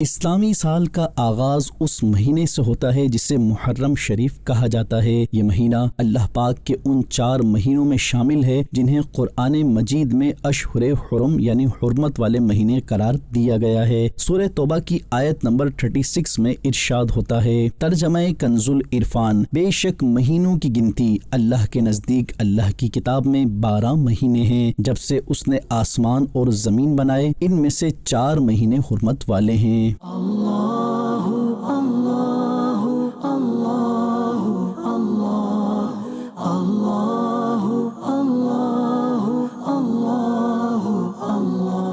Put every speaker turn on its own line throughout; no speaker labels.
اسلامی سال کا آغاز اس مہینے سے ہوتا ہے جسے محرم شریف کہا جاتا ہے۔ یہ مہینہ اللہ پاک کے ان 4 مہینوں میں شامل ہے جنہیں قرآن مجید میں اشہر حرم یعنی حرمت والے مہینے قرار دیا گیا ہے۔ سورہ توبہ کی آیت نمبر 36 میں ارشاد ہوتا ہے، ترجمہ کنز العرفان، بے شک مہینوں کی گنتی اللہ کے نزدیک اللہ کی کتاب میں 12 مہینے ہیں، جب سے اس نے آسمان اور زمین بنائے، ان میں سے 4 مہینے حرمت والے ہیں۔
اللہ اللہ اللہ اللہ اللہ اللہ اللہ اللہ۔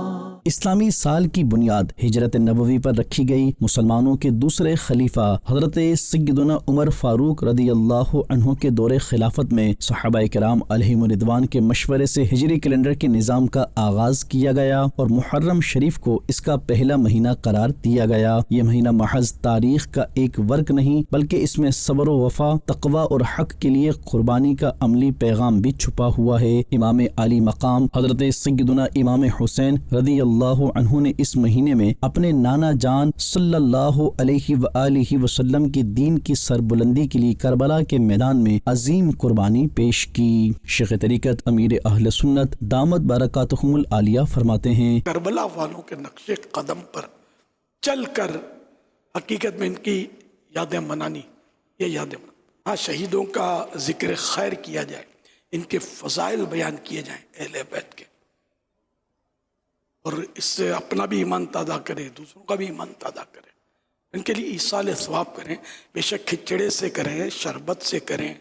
اسلامی سال کی بنیاد ہجرت نبوی پر رکھی گئی۔ مسلمانوں کے دوسرے خلیفہ حضرت سیدنا عمر فاروق رضی اللہ عنہ کے دور خلافت میں صحابہ کرام علیہم رضوان کے مشورے سے ہجری کیلنڈر کے نظام کا آغاز کیا گیا اور محرم شریف کو اس کا پہلا مہینہ قرار دیا گیا۔ یہ مہینہ محض تاریخ کا ایک ورق نہیں بلکہ اس میں صبر و وفا، تقوی اور حق کے لیے قربانی کا عملی پیغام بھی چھپا ہوا ہے۔ امام عالی مقام حضرت سیدنا امام حسین رضی اللہ عنہ نے اس مہینے میں اپنے نانا جان صلی اللہ علیہ وآلہ وسلم کی دین کی سربلندی کے لیے کربلا کے میدان میں عظیم قربانی پیش کی۔ شیخ طریقت امیر اہل سنت دامت برکاتہم العالیہ فرماتے ہیں،
کربلا والوں کے نقش قدم پر چل کر حقیقت میں ان کی یادیں منانی، یہ یادیں منانی، ہاں شہیدوں کا ذکر خیر کیا جائے، ان کے فضائل بیان کیے جائیں اہل بیت کے، اور اس سے اپنا بھی ایمان تازہ کریں، دوسروں کا بھی ایمان تازہ کریں، ان کے لیے ایصال ثواب کریں، بے شک کھچڑے سے کریں، شربت سے کریں،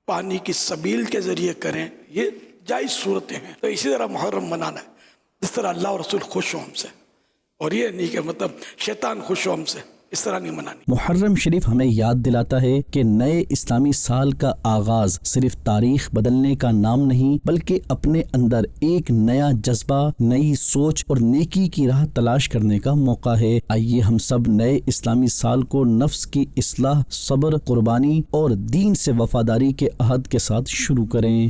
پانی کی سبیل کے ذریعے کریں، یہ جائز صورتیں ہیں۔ تو اسی طرح محرم منانا ہے جس طرح اللہ اور رسول خوش ہو ہم سے، اور یہ نہیں کہ مطلب شیطان خوش ہو ہم سے، اس طرح نہیں منانی۔
محرم شریف ہمیں یاد دلاتا ہے کہ نئے اسلامی سال کا آغاز صرف تاریخ بدلنے کا نام نہیں بلکہ اپنے اندر ایک نیا جذبہ، نئی سوچ اور نیکی کی راہ تلاش کرنے کا موقع ہے۔ آئیے ہم سب نئے اسلامی سال کو نفس کی اصلاح، صبر، قربانی اور دین سے وفاداری کے عہد کے ساتھ شروع کریں۔